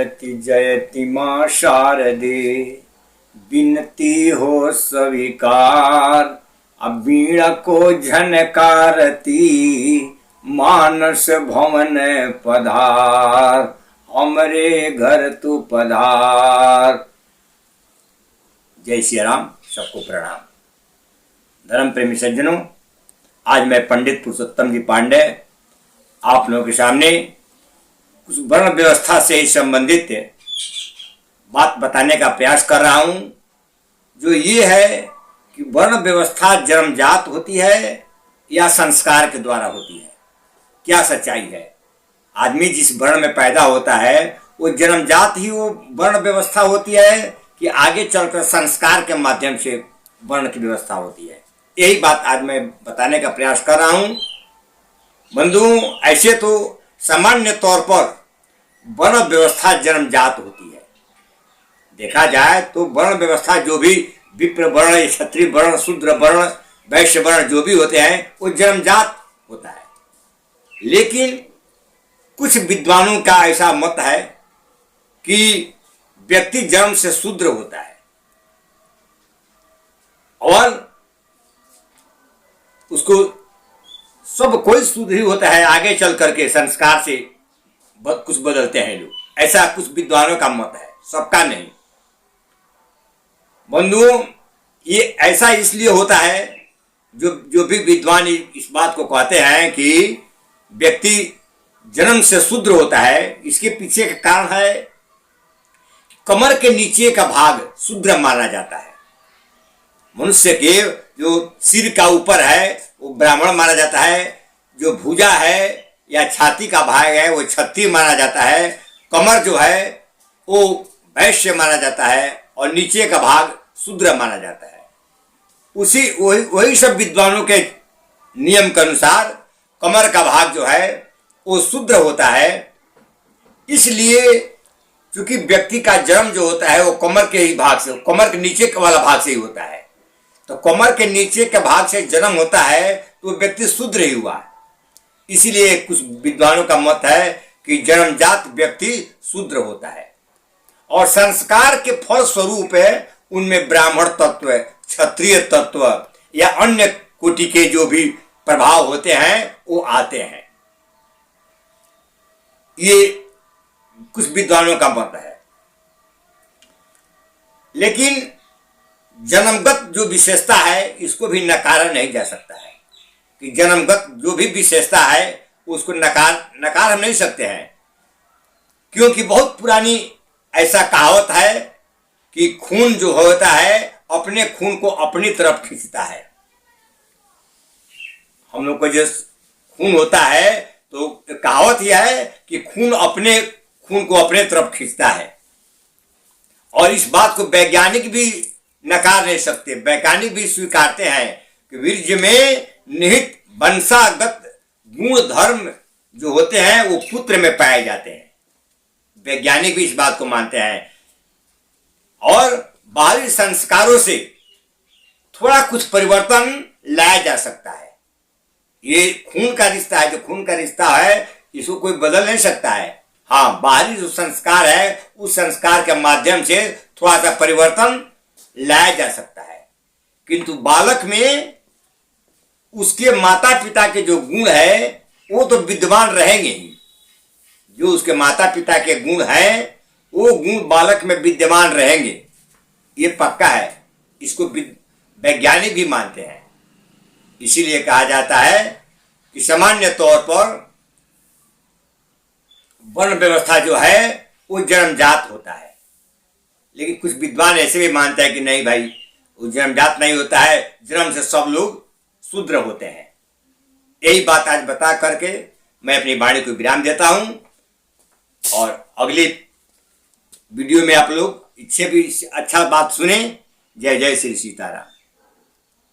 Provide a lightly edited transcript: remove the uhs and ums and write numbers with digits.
जयति जयति माँ शारदे, बिनती हो स्वीकार। अब वीणा को झनकारती, मानस भवन पधार, हमरे घर तू पधार। जय श्री राम। सबको प्रणाम। धर्म प्रेमी सज्जनों, आज मैं पंडित पुरुषोत्तम जी पांडे आप लोगों के सामने कुछ वर्ण व्यवस्था से संबंधित बात बताने का प्रयास कर रहा हूं, जो ये है कि वर्ण व्यवस्था जन्मजात होती है या संस्कार के द्वारा होती है। क्या सच्चाई है? आदमी जिस वर्ण में पैदा होता है वो जन्मजात ही वो वर्ण व्यवस्था होती है कि आगे चलकर संस्कार के माध्यम से वर्ण की व्यवस्था होती है? यही बात आज मैं बताने का प्रयास कर रहा हूं। बंधुओं, ऐसे तो सामान्य तौर पर वर्ण व्यवस्था जन्मजात होती है। देखा जाए तो वर्ण व्यवस्था जो भी विप्र वर्ण, क्षत्रिय वर्ण, शूद्र वर्ण, वैश्य वर्ण जो भी होते हैं वो जन्मजात होता है। लेकिन कुछ विद्वानों का ऐसा मत है कि व्यक्ति जन्म से शूद्र होता है और उसको सब कोई शूद्र ही होता है, आगे चल करके संस्कार से कुछ बदलते हैं लोग। ऐसा कुछ विद्वानों का मत है, सबका नहीं। बंधुओं, ये ऐसा इसलिए होता है, जो भी विद्वान इस बात को कहते हैं कि व्यक्ति जन्म से शूद्र होता है, इसके पीछे का कारण है कमर के नीचे का भाग शूद्र माना जाता है। मनुष्य के जो सिर का ऊपर है वो ब्राह्मण माना जाता है, जो भुजा है या छाती का भाग है वो क्षत्रिय माना जाता है, कमर जो है वो वैश्य माना जाता है और नीचे का भाग शूद्र माना जाता है। वही सब विद्वानों के नियम के अनुसार कमर का भाग जो है वो शूद्र होता है। इसलिए चूंकि व्यक्ति का जन्म जो होता है वो कमर के ही भाग से, कमर के नीचे वाला भाग से ही होता है, तो कमर के नीचे के भाग से जन्म होता है तो व्यक्ति शूद्र ही हुआ। इसीलिए कुछ विद्वानों का मत है कि जन्मजात व्यक्ति शूद्र होता है और संस्कार के फल स्वरूप उनमें ब्राह्मण तत्व, क्षत्रिय तत्व या अन्य कोटि के जो भी प्रभाव होते हैं वो आते हैं। ये कुछ विद्वानों का मत है। लेकिन जन्मगत जो विशेषता है इसको भी नकारा नहीं जा सकता है कि जन्मगत जो भी विशेषता है उसको नकार हम नहीं सकते हैं, क्योंकि बहुत पुरानी ऐसा कहावत है कि खून जो होता है अपने खून को अपनी तरफ खींचता है। हम लोग को जो खून होता है तो कहावत यह है कि खून अपने खून को अपने तरफ खींचता है, और इस बात को वैज्ञानिक भी नकार नहीं सकते। वैज्ञानिक भी स्वीकारते हैं कि वीर्य में निहित वंशागत गुण धर्म जो होते हैं वो पुत्र में पाए जाते हैं। वैज्ञानिक भी इस बात को मानते हैं और बाहरी संस्कारों से थोड़ा कुछ परिवर्तन लाया जा सकता है। ये खून का रिश्ता है, जो खून का रिश्ता है इसको कोई बदल नहीं सकता है। हाँ, बाहरी जो संस्कार है उस संस्कार के माध्यम से थोड़ा सा परिवर्तन लाया जा सकता है, किंतु बालक में उसके माता पिता के जो गुण है वो तो विद्यमान रहेंगे ही। जो उसके माता पिता के गुण हैं वो गुण बालक में विद्यमान रहेंगे, ये पक्का है। इसको वैज्ञानिक भी मानते हैं। इसीलिए कहा जाता है कि सामान्य तौर पर वर्ण व्यवस्था जो है वो जन्मजात होता है। लेकिन कुछ विद्वान ऐसे भी मानते हैं कि नहीं भाई, वो जन्मजात नहीं होता है, जन्म से सब लोग शूद्र होते हैं। यही बात आज बता करके मैं अपनी वाणी को विराम देता हूं और अगली वीडियो में आप लोग इससे भी अच्छा बात सुने। जय जय श्री सीताराम।